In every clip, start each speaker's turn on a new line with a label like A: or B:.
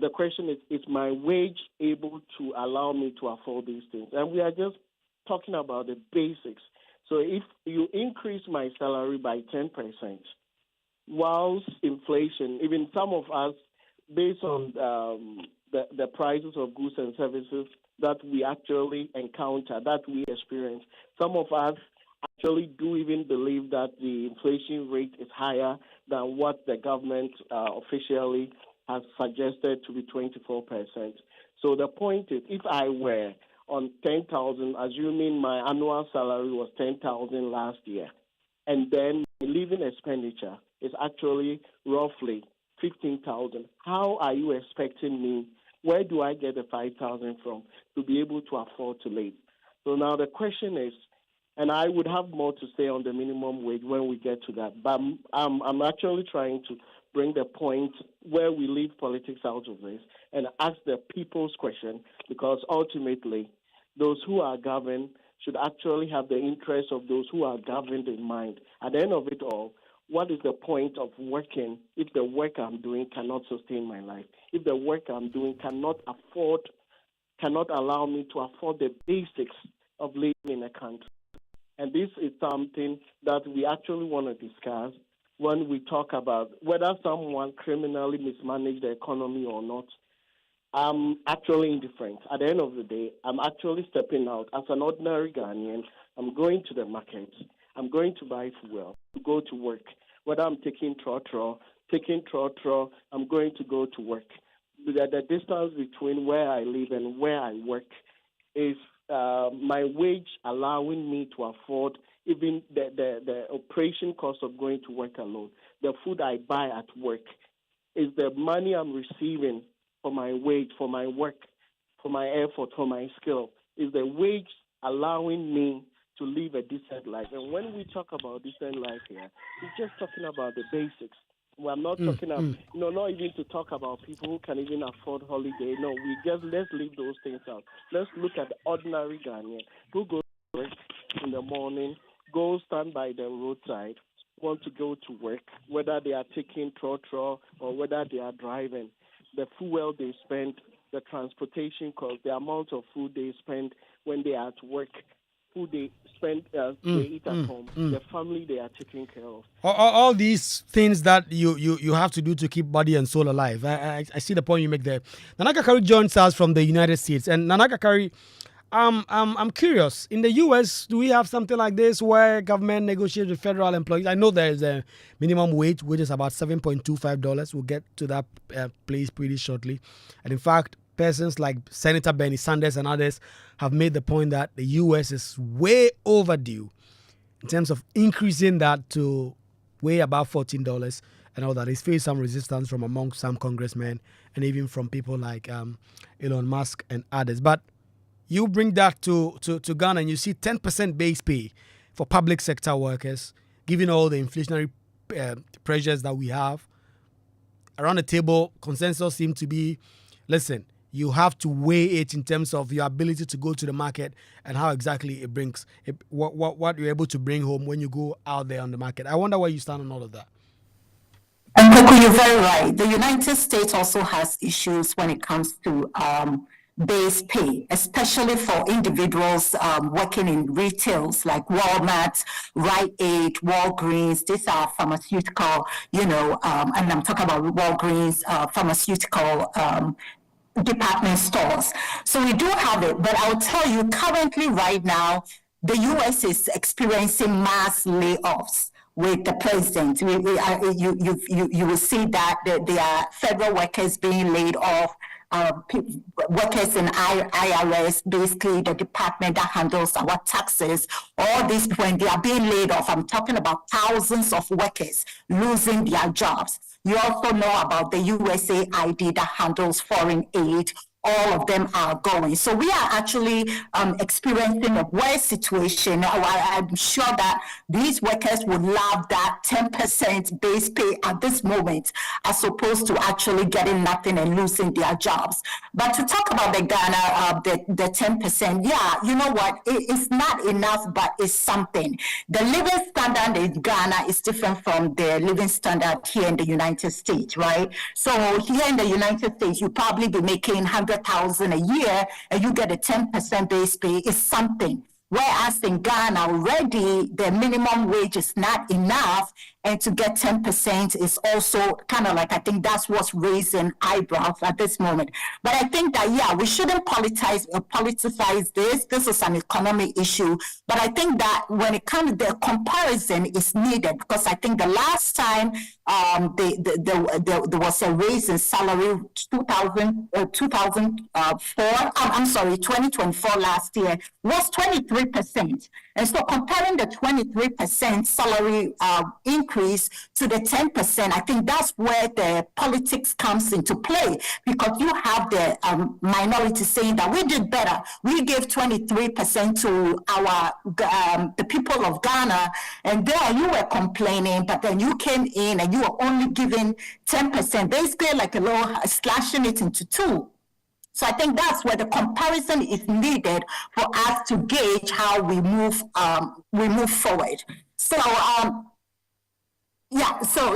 A: the question is my wage able to allow me to afford these things? And we are just talking about the basics. So if you increase my salary by 10%, whilst inflation, even some of us, based on the prices of goods and services that we actually encounter, that we experience, some of us actually do even believe that the inflation rate is higher than what the government officially has suggested to be 24%. So the point is, if I were on 10,000, assuming my annual salary was 10,000 last year, and then my living expenditure is actually roughly 15,000, how are you expecting me? Where do I get the 5,000 from to be able to afford to live? So now the question is, and I would have more to say on the minimum wage when we get to that, but I'm actually trying to bring the point where we leave politics out of this and ask the people's question, because ultimately those who are governed should actually have the interests of those who are governed in mind. At the end of it all, what is the point of working if the work I'm doing cannot sustain my life? If the work I'm doing cannot allow me to afford the basics of living in a country? And this is something that we actually want to discuss when we talk about whether someone criminally mismanaged the economy or not. I'm actually indifferent. At the end of the day, I'm actually stepping out as an ordinary Ghanaian. I'm going to the market. I'm going to buy fuel, to go to work. Whether I'm taking trotro, I'm going to go to work. The distance between where I live and where I work is my wage allowing me to afford even the operation cost of going to work alone. The food I buy at work is the money I'm receiving for my wage, for my work, for my effort, for my skill. Is the wage allowing me to live a decent life? And when we talk about decent life here, we're just talking about the basics. We're not talking about, not even to talk about people who can even afford holiday. No, let's leave those things out. Let's look at the ordinary Ghanaian who goes to work in the morning, go stand by the roadside, want to go to work, whether they are taking trotro or whether they are driving. The fuel they spend, the transportation cost, the amount of food they spend when they are at work, food they spend, they eat at home, the family they are taking care of.
B: All these things that you have to do to keep body and soul alive. I see the point you make there. Nanaka Kari joins us from the United States. And Nanaka Kari, I'm curious. In the U.S., do we have something like this where government negotiates with federal employees? I know there is a minimum wage, which is about $7.25. We'll get to that place pretty shortly. And in fact, persons like Senator Bernie Sanders and others have made the point that the U.S. is way overdue in terms of increasing that to way above $14 and all that. It's faced some resistance from among some congressmen and even from people like Elon Musk and others. But you bring that to Ghana and you see 10% base pay for public sector workers, given all the inflationary pressures that we have. Around the table, consensus seems to be, listen, you have to weigh it in terms of your ability to go to the market and how exactly it brings, what you're able to bring home when you go out there on the market. I wonder where you stand on all of that.
C: And Kwaku, you're very right. The United States also has issues when it comes to base pay, especially for individuals working in retails like Walmart, Rite Aid, Walgreens. These are pharmaceutical, and I'm talking about Walgreens, pharmaceutical department stores. So we do have it, but I'll tell you, currently right now, the U.S. is experiencing mass layoffs with the president. You will see that there are federal workers being laid off, workers in IRS, basically the department that handles our taxes. All these, when they are being laid off, I'm talking about thousands of workers losing their jobs. You also know about the USAID that handles foreign aid. all of them are going. So we are actually experiencing a worse situation. I'm sure that these workers would love that 10% base pay at this moment, as opposed to actually getting nothing and losing their jobs. But to talk about the Ghana, the 10%, yeah, you know what? It's not enough, but it's something. The living standard in Ghana is different from the living standard here in the United States, right? So here in the United States, you probably be making 100,000 a year, and you get a 10% base pay. Is something. Whereas in Ghana already, the minimum wage is not enough, and to get 10% is also kind of like, I think that's what's raising eyebrows at this moment. But I think that, yeah, we shouldn't politicize this. This is an economic issue. But I think that when it comes, the comparison is needed, because I think the last time there was a raise in salary 2024 last year was 23%. And so comparing the 23% salary increase to the 10%, I think that's where the politics comes into play, because you have the minority saying that we did better. We gave 23% to our the people of Ghana, and there you were complaining, but then you came in and you were only giving 10%, basically like a little slashing it into two. So I think that's where the comparison is needed for us to gauge how we move forward. So yeah, so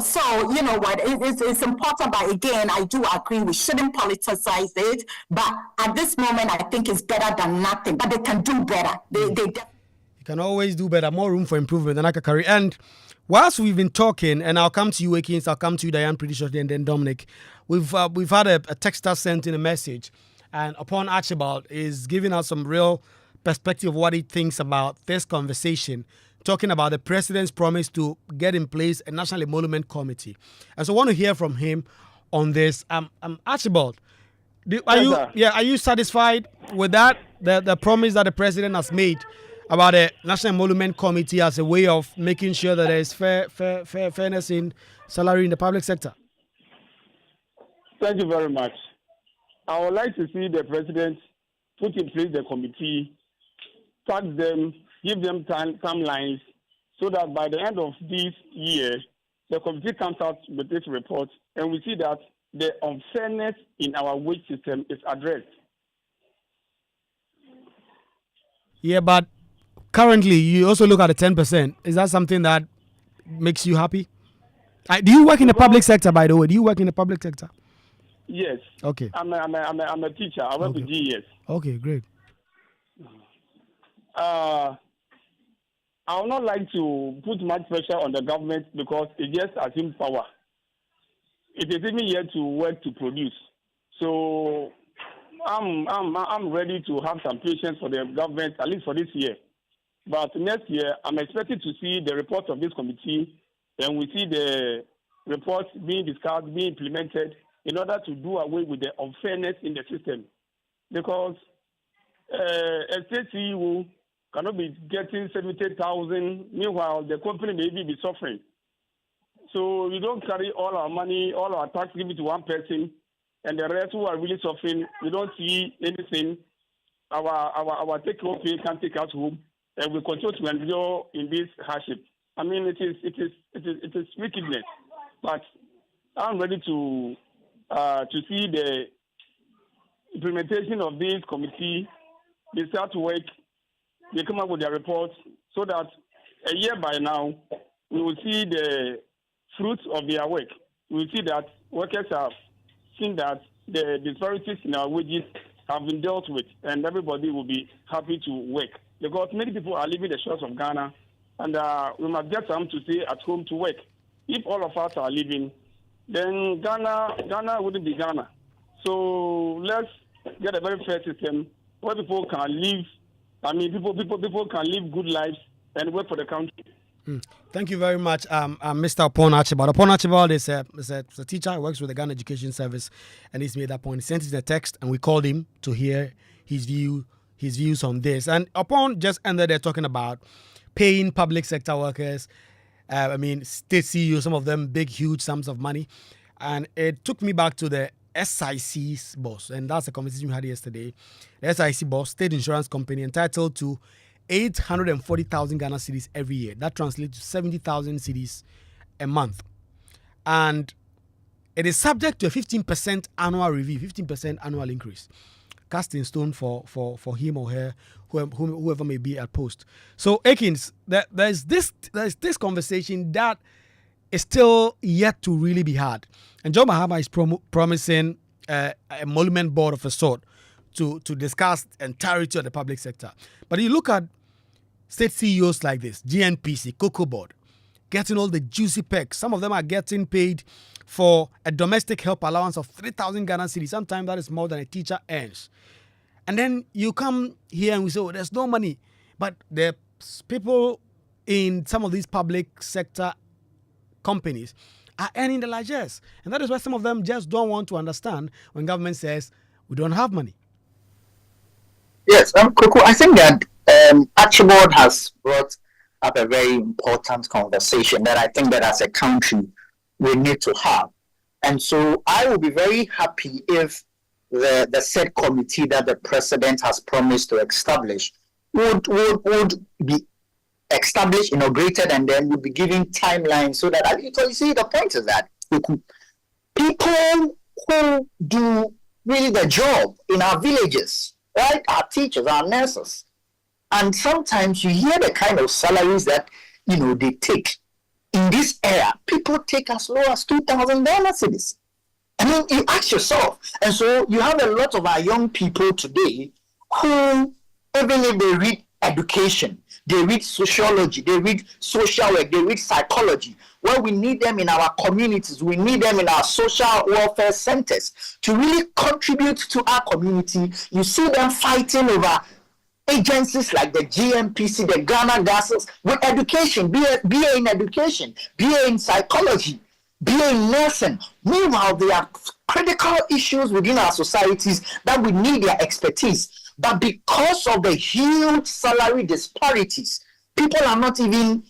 C: you know what, it's important, but again, I do agree we shouldn't politicize it. But at this moment, I think it's better than nothing. But they can do better. They
B: You can always do better. More room for improvement than Akakari. And whilst we've been talking, and I'll come to you, Akins, I'll come to you, Diane, pretty shortly, and then Dominic. We've had a texter sent in a message, and upon Archibald is giving us some real perspective of what he thinks about this conversation, talking about the president's promise to get in place a national emolument committee. And so I want to hear from him on this. Archibald, are you satisfied with that? The promise that the president has made about a national emolument committee as a way of making sure that there is fairness in salary in the public sector?
D: Thank you very much. I would like to see the president put in place the committee, tax them, give them timelines, so that by the end of this year, the committee comes out with this report, and we see that the unfairness in our wage system is addressed.
B: Yeah, but currently, you also look at the 10%. Is that something that makes you happy? Do you work in the public sector, by the way? Do you work in the public sector?
D: Yes.
B: Okay.
D: I'm a teacher. I work with GES.
B: Okay, great.
D: I would not like to put much pressure on the government, because it just assumes power. It is even here to work to produce. So I'm ready to have some patience for the government, at least for this year. But next year, I'm expected to see the report of this committee, and we see the reports being discussed, being implemented, in order to do away with the unfairness in the system. Because a state CEO cannot be getting 70,000, meanwhile the company may be suffering. So we don't carry all our money, all our tax, give it to one person, and the rest who are really suffering, we don't see anything. Our take-home pay can take us home, and we continue to endure in this hardship. I mean, it is wickedness. But I'm ready to see the implementation of this committee. They start to work, they come up with their reports, so that a year by now, we will see the fruits of their work. We will see that workers have seen that the disparities in our wages have been dealt with, and everybody will be happy to work. Because many people are leaving the shores of Ghana, and we must get some to stay at home to work. If all of us are leaving, then Ghana wouldn't be Ghana. So let's get a very fair system where people can live. I mean, people can live good lives and work for the country.
B: Thank you very much, Mr. Upon Archibald. Upon Archibald is a teacher. He works with the Ghana Education Service, and he's made that point. He sent us a text, and we called him to hear his views on this. And Upon just ended there talking about paying public sector workers. I mean, state CEOs, some of them big, huge sums of money. And it took me back to the SIC's boss, and that's a conversation we had yesterday. The SIC boss, state insurance company, entitled to 840,000 Ghana cedis every year. That translates to 70,000 cedis a month. And it is subject to a 15% annual review, 15% annual increase, cast in stone for him or her, whoever may be at post. So, Akins, there's this conversation that is still yet to really be had. And John Mahama is promising a monument board of a sort to discuss the entirety of the public sector. But you look at state CEOs like this, GNPC, Cocoa Board, getting all the juicy perks. Some of them are getting paid for a domestic help allowance of 3,000 Ghana cedis. Sometimes that is more than a teacher earns. And then you come here and we say, oh, there's no money. But the people in some of these public sector companies are earning the largesse. And that is why some of them just don't want to understand when government says, we don't have money.
E: Yes, Kwaku, I think that Archibald has brought up a very important conversation that I think that as a country we need to have. And so I will be very happy if the said committee that the president has promised to establish would be established, inaugurated, and then would be given timelines so that, you see, the point is that people who do really the job in our villages, right, our teachers, our nurses, and sometimes you hear the kind of salaries that, they take. In this era, people take as low as 2,000 cedis. I mean, you ask yourself. And so you have a lot of our young people today who, even if they read education, they read sociology, they read social work, they read psychology, well, we need them in our communities, we need them in our social welfare centers to really contribute to our community. You see them fighting over agencies like the GMPC, the Ghana Gases, with education, BA in education, BA in psychology, BA in nursing. Meanwhile, there are critical issues within our societies that we need their expertise. But because of the huge salary disparities, people are not even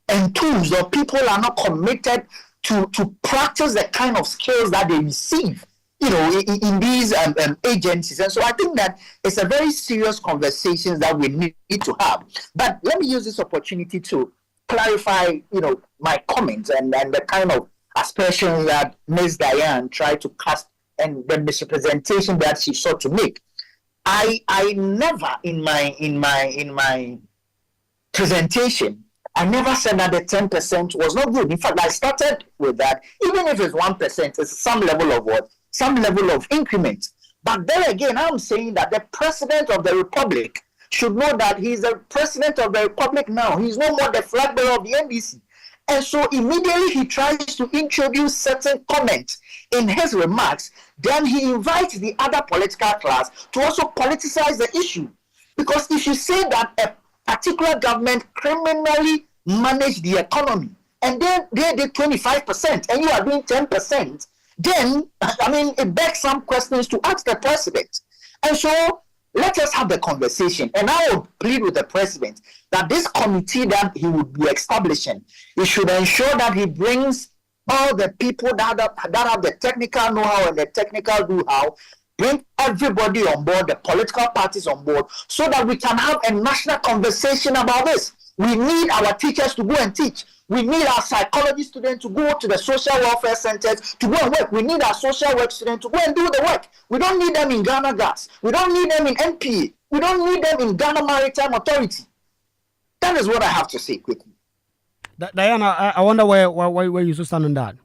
E: enthused, or people are not committed to practice the kind of skills that they receive, in these agencies. And so I think that it's a very serious conversation that we need to have. But let me use this opportunity to clarify, my comments and the kind of aspersions that Ms. Diane tried to cast and the misrepresentation that she sought to make. I never in my presentation, I never said that the 10% was not good. In fact, I started with that. Even if it's 1%, it's some level of what? Some level of increment. But then again, I'm saying that the president of the republic should know that he's the president of the republic now. He's no more the flag bearer of the NDC. And so immediately he tries to introduce certain comments in his remarks. Then he invites the other political class to also politicize the issue. Because if you say that a particular government criminally managed the economy, and then they did 25%, and you are doing 10%, then, it begs some questions to ask the president. And so, let us have the conversation. And I will plead with the president that this committee that he would be establishing, he should ensure that he brings all the people that have the technical know-how and the technical know-how, bring everybody on board, the political parties on board, so that we can have a national conversation about this. We need our teachers to go and teach. We need our psychology students to go to the social welfare centers to go and work. We need our social work students to go and do the work. We don't need them in Ghana Gas. We don't need them in NPA. We don't need them in Ghana Maritime Authority. That is what I have to say quickly.
B: Diana, I wonder where you stand on that.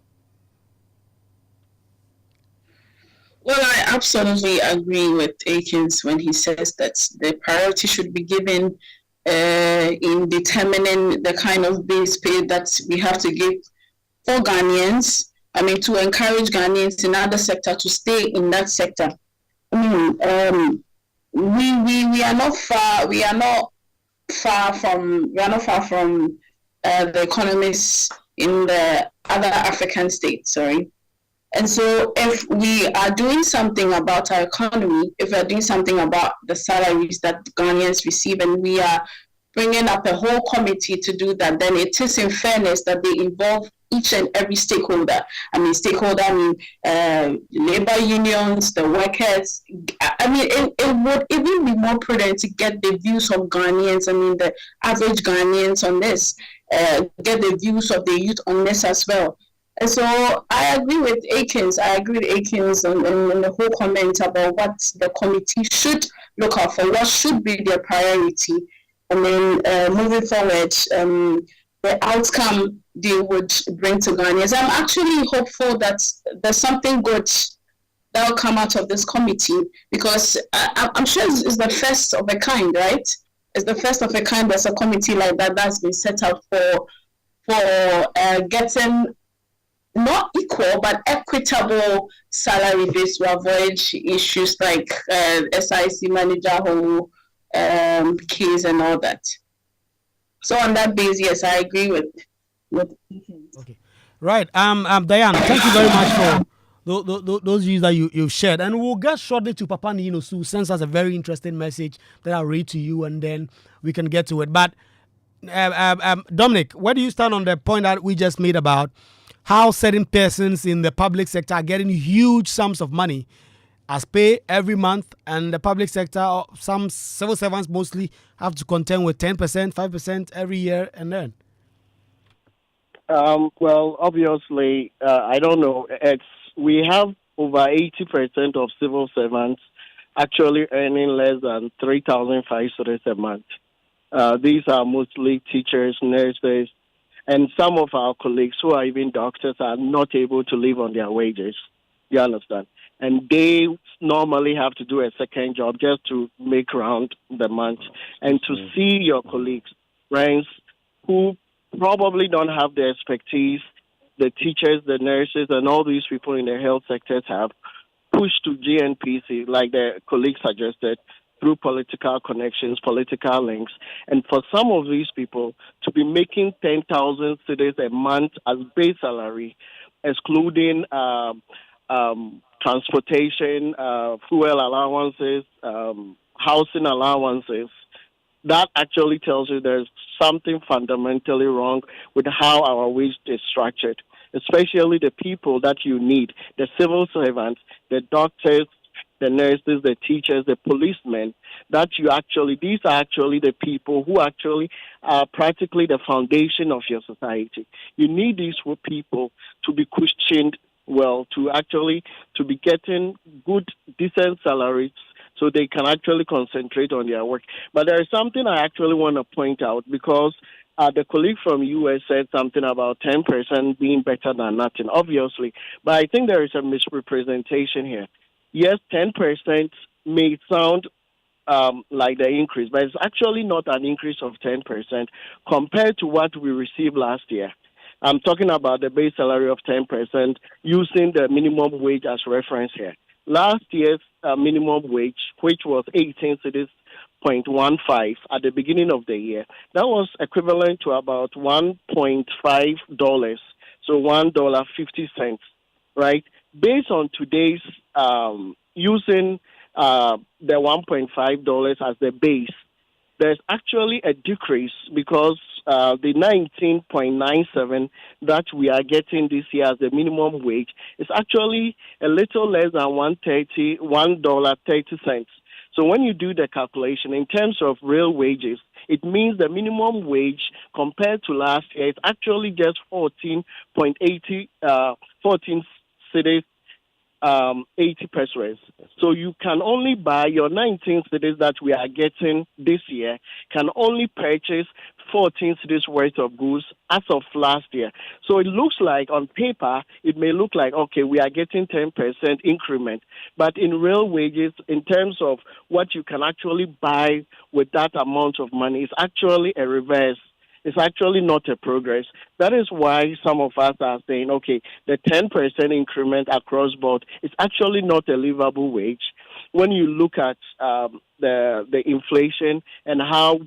F: Well, I absolutely agree with Akins when he says that the priority should be given in determining the kind of base pay that we have to give for Ghanaians. To encourage Ghanaians in other sector to stay in that sector. We are not far from the economists in the other African states. And so if we are doing something about our economy, if we are doing something about the salaries that Ghanaians receive, and we are bringing up a whole committee to do that, then it is in fairness that they involve each and every stakeholder. I mean, labor unions, the workers. I mean, it would even be more prudent to get the views of Ghanaians, I mean, the average Ghanaians on this, get the views of the youth on this as well. And so I agree with Akins. On the whole comment about what the committee should look out for, what should be their priority. And then moving forward, the outcome they would bring to Ghanaians. I'm actually hopeful that there's something good that will come out of this committee, because I'm sure it's the first of a kind, right? It's the first of a kind. There's a committee like that that's been set up for getting not equal but equitable salary base to avoid issues like SIC manager who case and all that. So on that basis, yes, I agree with.
B: Okay, right. Diana, thank you very much for those views that you've shared, and we'll get shortly to Papa Nino who sends us a very interesting message that I'll read to you, and then we can get to it. But Dominic, where do you stand on the point that we just made about how certain persons in the public sector are getting huge sums of money as pay every month, and the public sector, some civil servants mostly, have to contend with 10%, 5% every year and then?
A: Well, obviously, I don't know. We have over 80% of civil servants actually earning less than 3,500 a month. These are mostly teachers, nurses, and some of our colleagues who are even doctors are not able to live on their wages. You understand? And they normally have to do a second job just to make round the month. And to see your colleagues, friends, who probably don't have the expertise the teachers, the nurses, and all these people in the health sectors have, pushed to GNPC, like the colleague suggested, through political connections, political links. And for some of these people to be making 10,000 cedis a month as base salary, excluding transportation, fuel allowances, housing allowances, that actually tells you there's something fundamentally wrong with how our wage is structured, especially the people that you need, the civil servants, the doctors, the nurses, the teachers, the policemen, these are actually the people who actually are practically the foundation of your society. You need these people to be cushioned well, to be getting good, decent salaries so they can actually concentrate on their work. But there is something I actually want to point out, because the colleague from US said something about 10% being better than nothing, obviously. But I think there is a misrepresentation here. Yes, 10% may sound like the increase, but it's actually not an increase of 10% compared to what we received last year. I'm talking about the base salary of 10% using the minimum wage as reference here. Last year's minimum wage, which was 18 cedis 0.15 at the beginning of the year, that was equivalent to about $1.5, so $1.50, right? Based on today's using the $1.5 as the base, there's actually a decrease, because the 19.97 that we are getting this year as the minimum wage is actually a little less than $1.30. So when you do the calculation in terms of real wages, it means the minimum wage compared to last year is actually just 14.80, 14 cedis, 80 pesos. So you can only buy your 19 cedis that we are getting this year, can only purchase 14 cedis worth of goods as of last year. So it looks like on paper, it may look like, okay, we are getting 10% increment. But in real wages, in terms of what you can actually buy with that amount of money, is actually a reverse. It's actually not a progress. That is why some of us are saying, okay, the 10% increment across board is actually not a livable wage. When you look at the inflation and how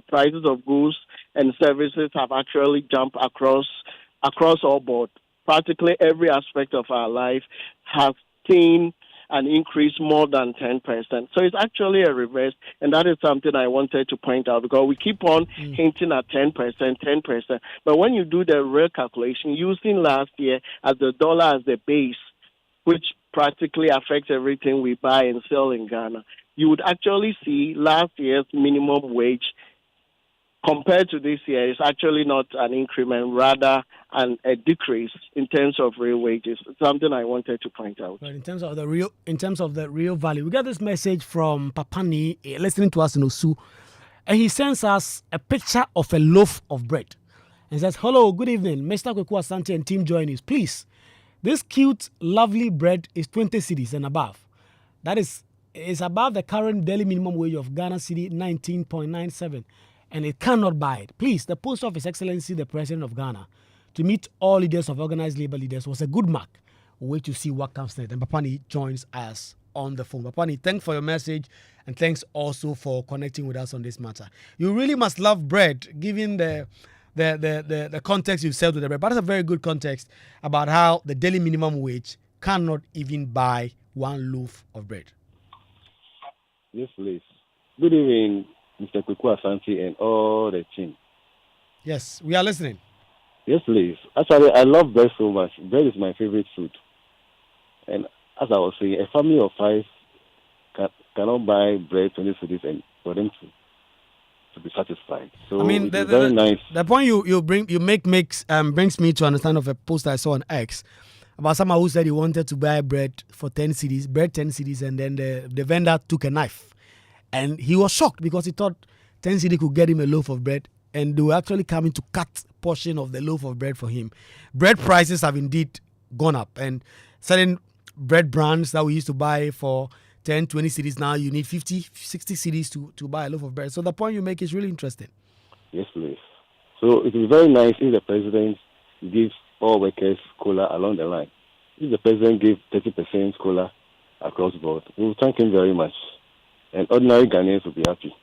A: prices of goods and services have actually jumped across all board, practically every aspect of our life has seen an increase more than 10%. So it's actually a reverse, and that is something I wanted to point out because we keep on hinting at 10%, 10%. But when you do the real calculation using last year as the dollar as the base, which practically affects everything we buy and sell in Ghana, you would actually see last year's minimum wage compared to this year is actually not an increment, rather a decrease in terms of real wages. Something I wanted to point out.
B: But in terms of the real value, we got this message from Papani listening to us in Osu, and he sends us a picture of a loaf of bread and says, "Hello, good evening, Mr. Kwaku Asante and team join us. Please, this cute, lovely bread is 20 cedis and above. That is above the current daily minimum wage of Ghana cedi 19.97, and it cannot buy it. Please, the Post Office Excellency, the President of Ghana, to meet all leaders of organized labor leaders was a good mark. We'll wait to see what comes next." And Papani joins us on the phone. Papani, thanks for your message, and thanks also for connecting with us on this matter. You really must love bread, given the context you've said with the bread. But that's a very good context about how the daily minimum wage cannot even buy one loaf of bread.
G: Yes, please. Good evening, Mr. Kwaku Asante and all the team.
B: Yes, we are listening.
G: Yes, please. Actually, I love bread so much. Bread is my favorite food. And as I was saying, a family of 5 cannot buy bread 20 cedis and for them to be satisfied. So
B: I mean,
G: very nice.
B: The point you make brings me to understand of a post I saw on X about someone who said he wanted to buy bread for 10 cedis, and then the vendor took a knife. And he was shocked because he thought 10 cedi could get him a loaf of bread, and they were actually coming to cut portion of the loaf of bread for him. Bread prices have indeed gone up, and certain bread brands that we used to buy for 10, 20 cedis, now you need 50, 60 cedis to buy a loaf of bread. So the point you make is really interesting.
G: Yes, please. So it is very nice if the president gives all workers cola along the line. If the president gives 30% cola across board, we will thank him very much. And ordinary Ghanaians will be happy.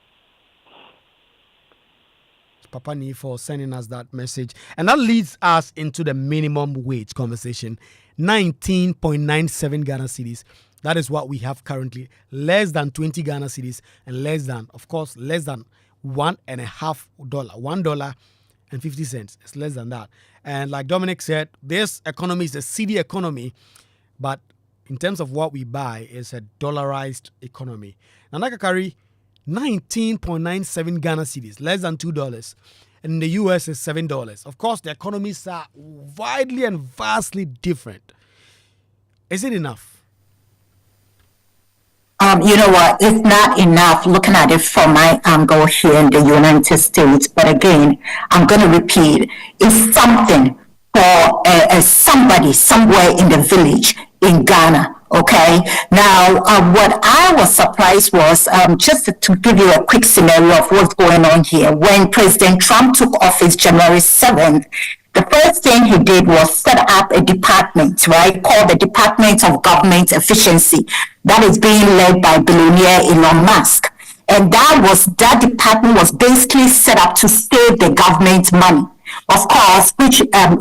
B: Papani for sending us that message. And that leads us into the minimum wage conversation. 19.97 Ghana cedis. That is what we have currently. Less than 20 Ghana cedis, and less than $1.50. $1.50. It's less than that. And like Dominic said, this economy is a cedi economy, but in terms of what we buy, it's a dollarized economy. Now, Nakakari, 19.97 Ghana cedis, less than $2. And in the US, it's $7. Of course, the economies are widely and vastly different. Is it enough?
C: You know what? It's not enough looking at it from my angle here in the United States. But again, I'm going to repeat, it's something for somebody somewhere in the village in Ghana. Okay. Now, what I was surprised was just to give you a quick scenario of what's going on here. When President Trump took office January 7th, the first thing he did was set up a department, right, called the Department of Government Efficiency, that is being led by billionaire Elon Musk. And that department was basically set up to save the government money, of course, which has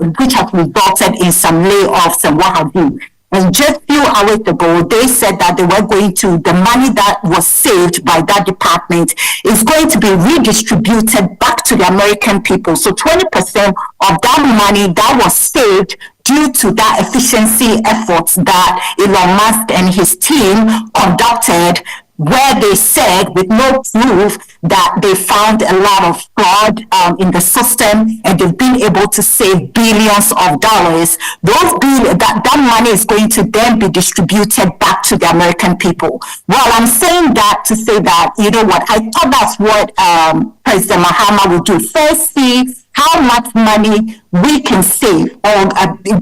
C: resulted in some layoffs and what have you. And just a few hours ago, they said that the money that was saved by that department is going to be redistributed back to the American people. So 20% of that money that was saved due to that efficiency efforts that Elon Musk and his team conducted, where they said with no proof that they found a lot of fraud in the system and they've been able to save billions of dollars. That money is going to then be distributed back to the American people. Well, I'm saying that to say that, you know what, I thought that's what President Mahama would do. First, see how much money we can save or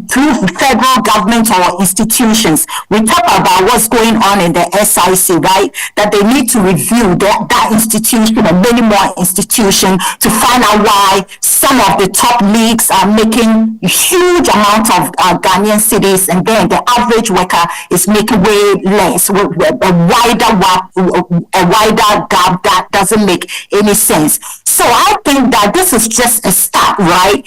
C: through federal government or institutions. We talk about what's going on in the SIC, right? That they need to review that institution and many more institutions to find out why some of the top leagues are making huge amount of Ghanaian cedis, and then the average worker is making way less, a wider gap that doesn't make any sense. So I think that this is just a start, right?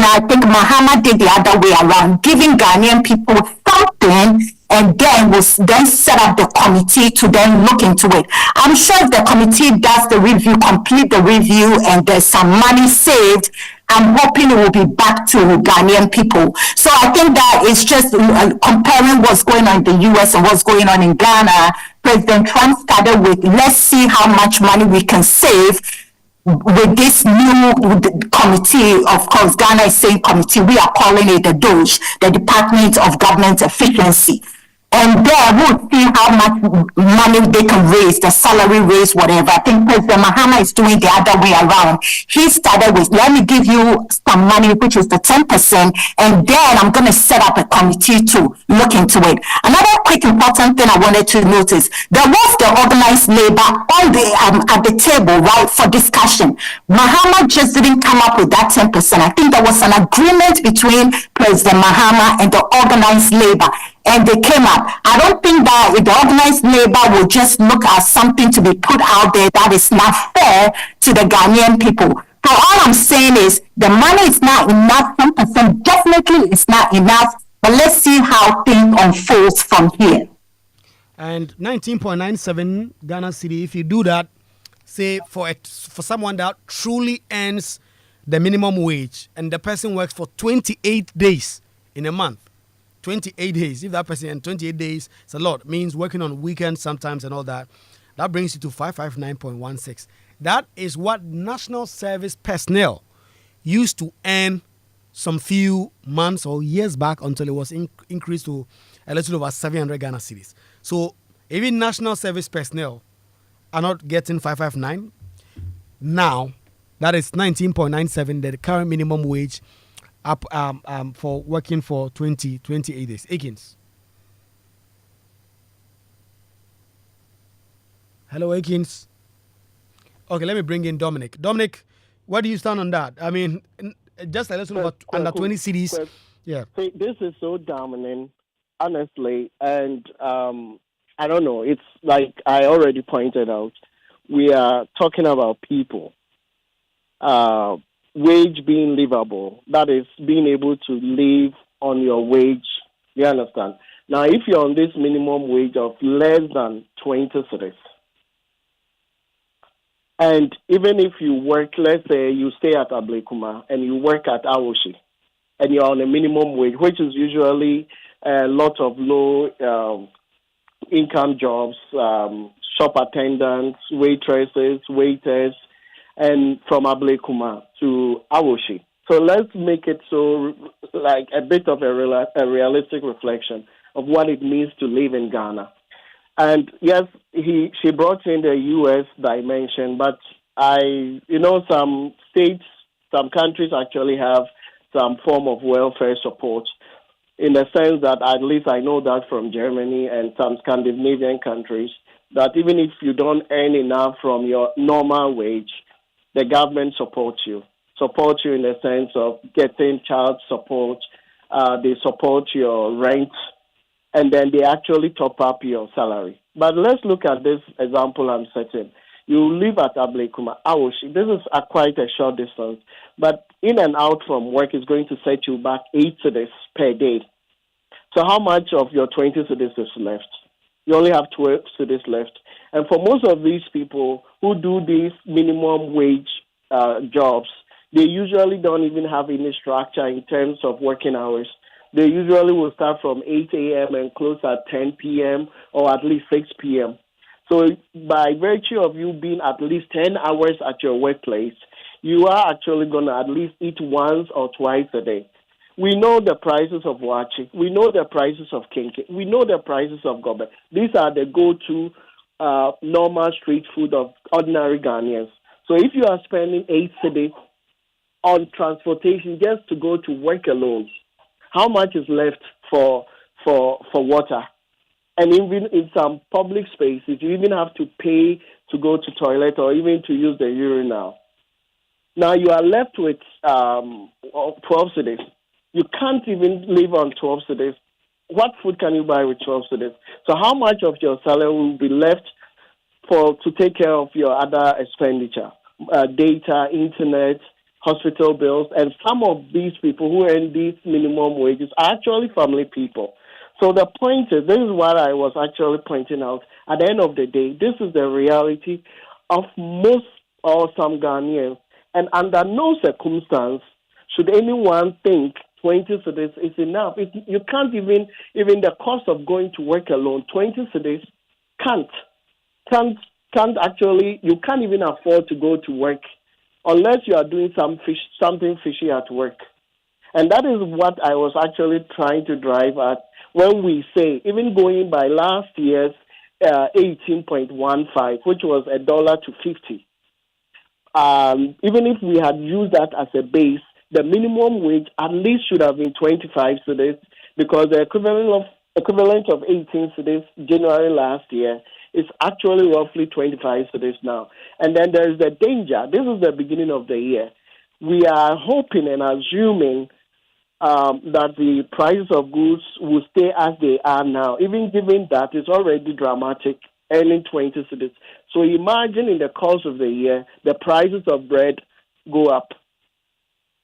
C: I think Mahama did the other way around, giving Ghanaian people something and then we'll then set up the committee to then look into it. I'm sure if the committee does the review, complete the review, and there's some money saved, I'm hoping it will be back to Ghanaian people. So I think that it's just comparing what's going on in the US and what's going on in Ghana. President Trump started with, let's see how much money we can save with this new committee. Of course, Ghana is saying committee, we are calling it the DOGE, the Department of Government Efficiency. And there we'll see how much money they can raise, the salary raise, whatever. I think President Mahama is doing the other way around. He started with, let me give you some money, which is the 10%, and then I'm going to set up a committee to look into it. Another quick important thing I wanted to notice, there was the organized labor on the at the table, right, for discussion. Mahama just didn't come up with that 10%. I think there was an agreement between President Mahama and the organized labor, and they came up. I don't think that if the organized labor will just look at something to be put out there that is not fair to the Ghanaian people. So all I'm saying is the money is not enough. 10% definitely is not enough. But let's see how things unfolds from here.
B: And 19.97 Ghana cedi, if you do that, say for someone that truly earns the minimum wage and the person works for 28 days in a month, 28 days, if that person in 28 days, it's a lot, means working on weekends sometimes and all that, that brings you to 559.16. That is what national service personnel used to earn some few months or years back until it was increased to a little over 700 Ghana cedis. So even national service personnel are not getting 559. Now, that is 19.97, the current minimum wage up for working for 28 days. Akins. Hello, Akins. Okay, let me bring in Dominic. Dominic, where do you stand on that? I mean, just a little over under 20 cedis. Yeah.
A: See, this is so dominant, honestly, and I don't know. It's like I already pointed out. We are talking about people. Wage being livable, that is being able to live on your wage. You understand? Now, if you're on this minimum wage of less than 20 cedis, and even if you work, let's say you stay at Ablekuma and you work at Awoshi, and you're on a minimum wage, which is usually a lot of low income jobs, shop attendants, waitresses, waiters, and from Ablekuma to Awoshi. So let's make it so like a bit of a realistic reflection of what it means to live in Ghana. And yes, she brought in the U.S. dimension, but some states, some countries actually have some form of welfare support, in the sense that at least I know that from Germany and some Scandinavian countries, that even if you don't earn enough from your normal wage, the government supports you in the sense of getting child support. They support your rent, and then they actually top up your salary. But let's look at this example I'm setting. You live at Ablekuma, Awoshi. This is quite a short distance, but in and out from work is going to set you back 8 cedis per day. So how much of your 20 cedis is left? You only have 12 cedis left. And for most of these people who do these minimum wage jobs, they usually don't even have any structure in terms of working hours. They usually will start from 8 a.m. and close at 10 p.m. or at least 6 p.m. So by virtue of you being at least 10 hours at your workplace, you are actually going to at least eat once or twice a day. We know the prices of wachi. We know the prices of kinky. We know the prices of gobe. These are the go-to normal street food of ordinary Ghanaians. So if you are spending 8 cedis on transportation just to go to work alone, how much is left for water? And even in some public spaces, you even have to pay to go to toilet or even to use the urinal. Now you are left with 12 cedis. You can't even live on 12 cedis. What food can you buy with 12 cedis? So how much of your salary will be left to take care of your other expenditure? Data, internet, hospital bills, and some of these people who earn these minimum wages are actually family people. So the point is, this is what I was actually pointing out. At the end of the day, this is the reality of most or some Ghanaians. And under no circumstance should anyone think 20 cedis is enough. You can't even the cost of going to work alone, 20 cedis can't can't actually, you can't even afford to go to work unless you are doing something fishy at work. And that is what I was actually trying to drive at when we say, even going by last year's 18.15, which was $1 to 50. Even if we had used that as a base, the minimum wage at least should have been 25 cedis, because the equivalent of 18 cedis January last year is actually roughly 25 cedis now. And then there is the danger. This is the beginning of the year. We are hoping and assuming that the prices of goods will stay as they are now, even given that it's already dramatic, earning 20 cedis. So imagine in the course of the year, the prices of bread go up.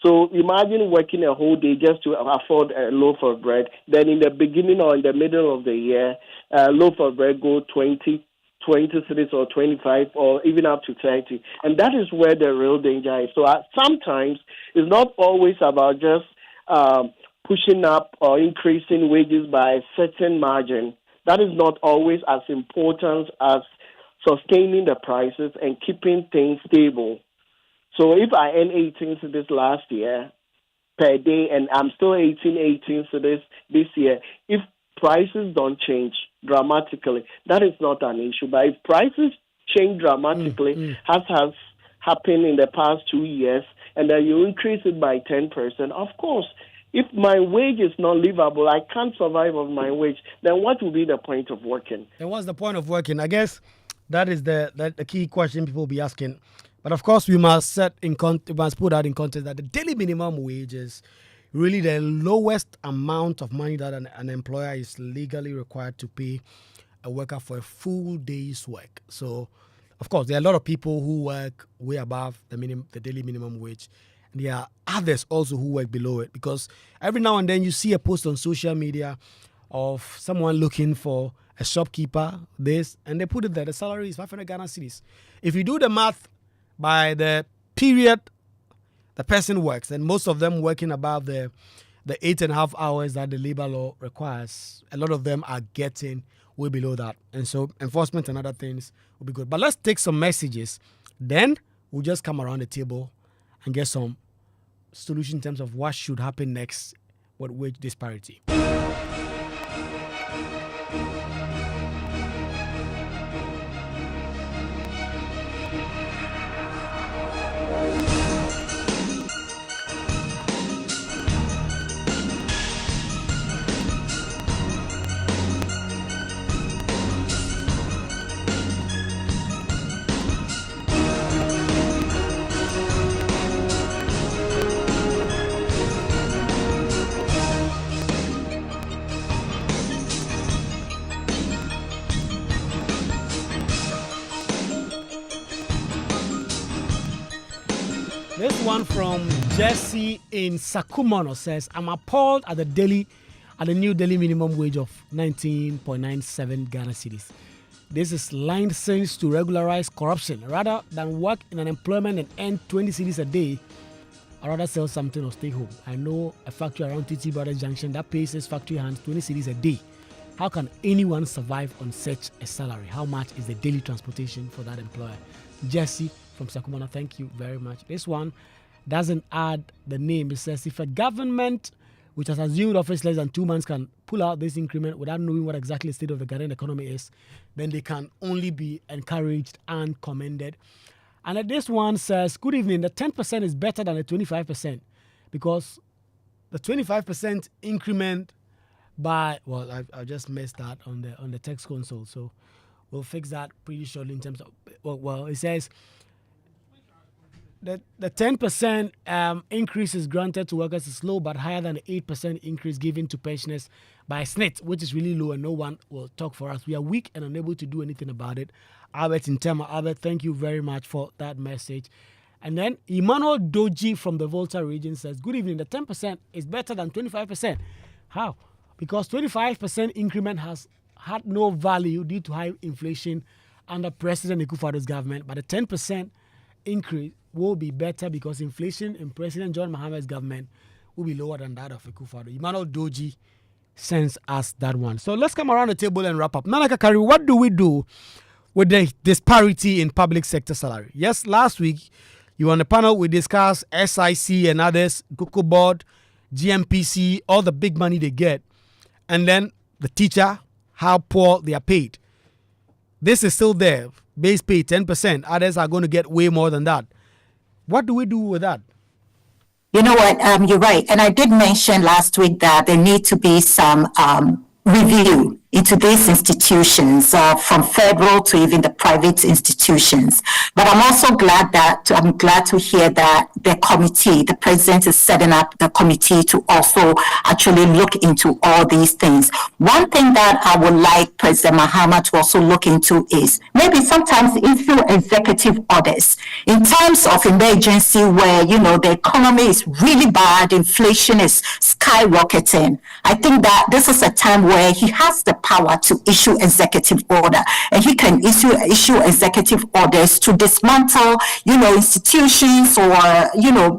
A: So imagine working a whole day just to afford a loaf of bread. Then in the beginning or in the middle of the year, a loaf of bread go 20 cedis or 25 or even up to 30. And that is where the real danger is. So sometimes it's not always about just pushing up or increasing wages by a certain margin. That is not always as important as sustaining the prices and keeping things stable. So if I earn 18 cedis last year per day and I'm still 18 cedis this year, if prices don't change dramatically, that is not an issue. But if prices change dramatically, as has happened in the past 2 years, and then you increase it by 10%, of course, if my wage is not livable, I can't survive on my wage, then what will be the point of working?
B: And what's the point of working? I guess that is the key question people will be asking. But of course, we must put that in context that the daily minimum wage is really the lowest amount of money that an employer is legally required to pay a worker for a full day's work. So, of course, there are a lot of people who work way above the daily minimum wage. And there are others also who work below it, because every now and then you see a post on social media of someone looking for a shopkeeper, and they put it there. The salary is 500 Ghana cedis. If you do the math by the period the person works, and most of them working above the 8.5 hours that the labor law requires, a lot of them are getting way below that. And so enforcement and other things will be good. But let's take some messages. Then we'll just come around the table and get some solution in terms of what should happen next with wage disparity. This one from Jesse in Sakumono says, I'm appalled at the new daily minimum wage of 19.97 Ghana cedis. This is licensed to regularize corruption. Rather than work in an employment and earn 20 cedis a day, I'd rather sell something or stay home. I know a factory around TT Brothers Junction that pays its factory hands 20 cedis a day. How can anyone survive on such a salary? How much is the daily transportation for that employer? Jesse from Sakumana, thank you very much. This one doesn't add the name. It says, if a government which has assumed office less than 2 months can pull out this increment without knowing what exactly the state of the Ghanaian economy is, then they can only be encouraged and commended. And this one says, good evening, the 10% is better than the 25%, because the 25% increment I just missed that on the text console, so we'll fix that pretty shortly in terms of, it says the 10% increase is granted to workers is low, but higher than the 8% increase given to pensioners by SNIT, which is really low, and no one will talk for us. We are weak and unable to do anything about it. Albert in Tema. Albert, thank you very much for that message. And then Emmanuel Doji from the Volta region says, good evening, the 10% is better than 25%. How? because 25% increment has had no value due to high inflation under President Akufo-Addo's government, but the 10% increase will be better because inflation in President John Mahamed's government will be lower than that of Akufo-Addo. Emmanuel Doji sends us that one. So let's come around the table and wrap up. Nana Kakari, what do we do with the disparity in public sector salary? Yes, last week you were on the panel, we discussed SIC and others, Cocoa Board, GMPC, all the big money they get, and then the teacher, how poor they are paid. This is still there. Base pay 10%. Others are going to get way more than that. What do we do with that?
C: You know what? You're right. And I did mention last week that there need to be some review into these institutions, from federal to even the private institutions. But I'm also glad to hear that the president is setting up the committee to also actually look into all these things. One thing that I would like President Mahama to also look into is maybe sometimes issue executive orders in times of emergency where, the economy is really bad, inflation is skyrocketing. I think that this is a time where he has the power to issue executive order, and he can issue executive orders to dismantle, institutions or,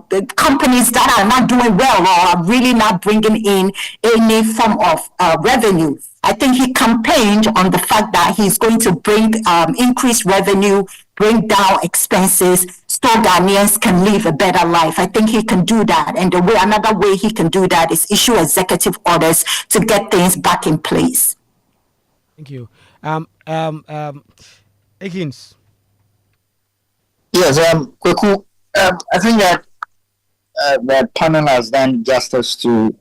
C: the companies that are not doing well or are really not bringing in any form of revenue. I think he campaigned on the fact that he's going to bring increased revenue, bring down expenses, so Ghanaians can live a better life. I think he can do that. And another way he can do that is issue executive orders to get things back in place.
B: Thank you. Akins.
E: Yes, Kwaku, I think that the panel has done justice to,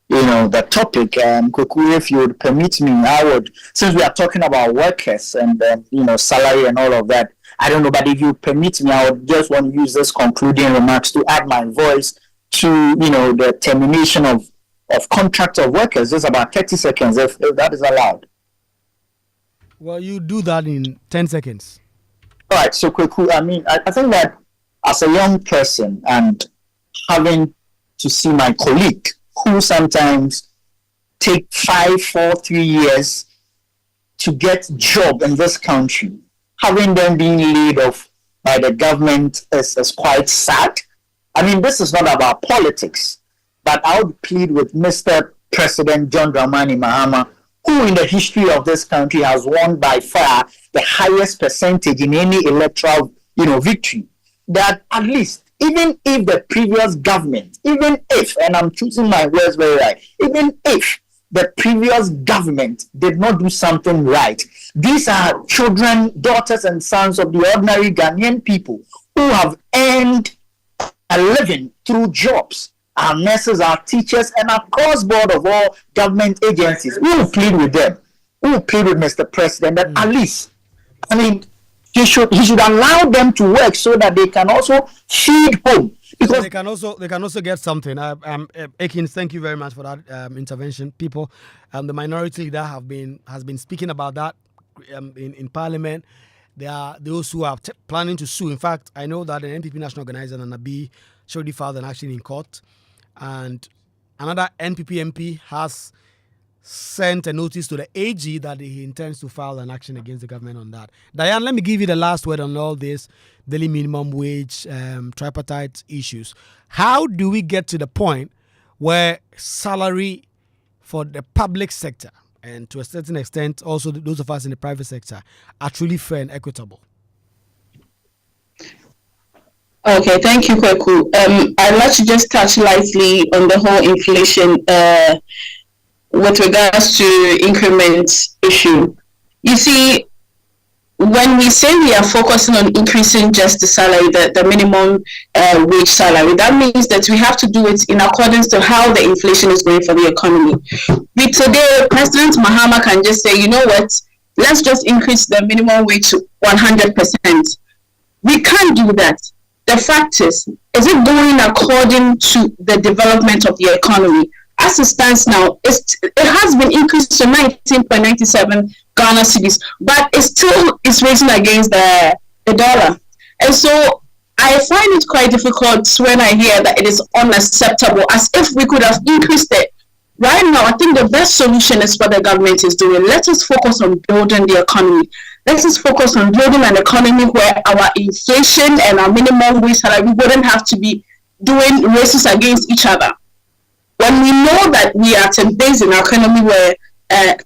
E: the topic. Kwaku, if you would permit me, I would, since we are talking about workers and, salary and all of that, I don't know, but if you permit me, I would just want to use this concluding remarks to add my voice to, the termination of contract of workers. Just about 30 seconds, if that is allowed.
B: Well, you do that in 10 seconds.
E: All right, so Kwaku, I think that as a young person and having to see my colleague who sometimes take 5, 4, 3 years to get job in this country, having them being laid off by the government is quite sad. This is not about politics, but I would plead with Mr. President John Dramani Mahama, who in the history of this country has won by far the highest percentage in any electoral, victory, that at least, even if the previous government, and I'm choosing my words very right, even if the previous government did not do something right, these are children, daughters, and sons of the ordinary Ghanaian people who have earned a living through jobs. Our nurses, our teachers, and our cross-board of all government agencies. We will plead with them. We will plead with Mr. President that at least, he should allow them to work so that they can also feed home. Because
B: so they can also get something. Akins, thank you very much for that intervention. People, the minority leader has been speaking about that in Parliament. There are those who are planning to sue. In fact, I know that an NPP national organizer, Nanabi, already filed an action in court, and another NPP MP has sent a notice to the AG that he intends to file an action against the government on that. Diane, let me give you the last word on all this daily minimum wage, tripartite issues. How do we get to the point where salary for the public sector, and to a certain extent also those of us in the private sector, are truly fair and equitable?
F: Okay, thank you, Kwaku. I'd like to just touch lightly on the whole inflation with regards to increment issue. You see, when we say we are focusing on increasing just the salary, the minimum wage salary, that means that we have to do it in accordance to how the inflation is going for the economy. Today, President Mahama can just say, you know what, let's just increase the minimum wage to 100%. We can't do that. The fact is it going according to the development of the economy? As it stands now, it has been increased to 19.97 Ghana cedis, but it's raising against the dollar. And so I find it quite difficult when I hear that it is unacceptable, as if we could have increased it right now, I think the best solution is what the government is doing. Let us focus on building the economy. Let us focus on building an economy where our inflation and our minimum wage salary wouldn't have to be doing races against each other. When we know that we are at a base in our economy where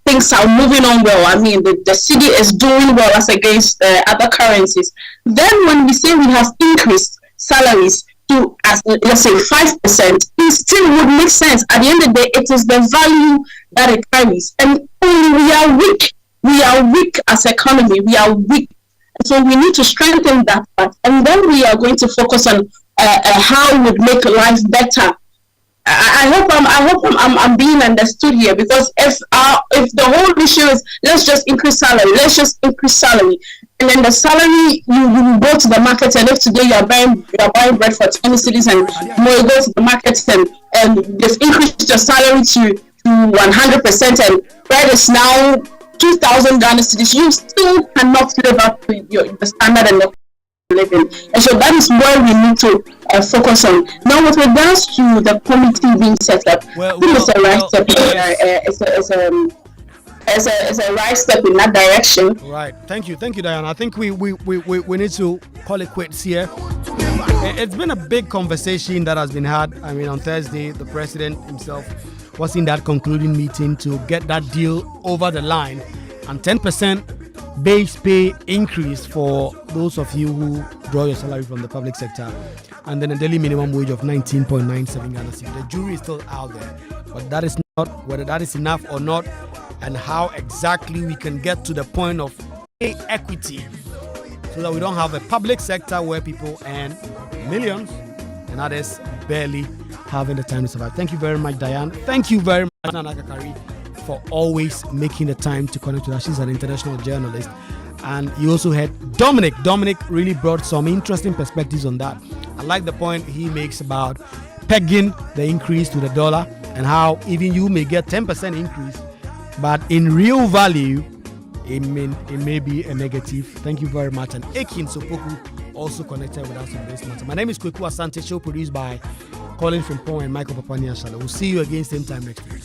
F: things are moving on well, I mean, the city is doing well as against other currencies, then when we say we have increased salaries to, as let's say, 5%, it still would make sense. At the end of the day, it is the value that it carries. And we are weak. We are weak as economy. We are weak. So we need to strengthen that part. And then we are going to focus on how we would make life better. I hope I'm being understood here, because if the whole issue is let's just increase salary, and then the salary you go to the market, and if today you are buying bread for 20 cedis, and tomorrow you go to the market and they've increased your salary to 100%, and bread is now 2,000 Ghana cedis, you still cannot live up to the standard and the living. And so that is where we need to focus on. Now, with regards to the committee being set up, I think it's a right step. It's a right step in that direction.
B: Right. Thank you, Diana. I think we need to call it quits here. It's been a big conversation that has been had. I mean, on Thursday, the president himself was in that concluding meeting to get that deal over the line, and 10% base pay increase for those of you who draw your salary from the public sector, and then a daily minimum wage of 19.97 Ghana cedis. The jury is still out there, but that is not whether that is enough or not, and how exactly we can get to the point of pay equity so that we don't have a public sector where people earn millions and others barely having the time to survive. Thank you very much, Diane. Thank you very much, Nana Kakari, for always making the time to connect with us. She's an international journalist. And you also had Dominic. Dominic really brought some interesting perspectives on that. I like the point he makes about pegging the increase to the dollar, and how even you may get 10% increase, but in real value, it may be a negative. Thank you very much. And Akin Sopoku also connected with us on this matter. My name is Kwaku Asante, show produced by Colin Frimpong and Michael Papania Shala. We'll see you again same time next week.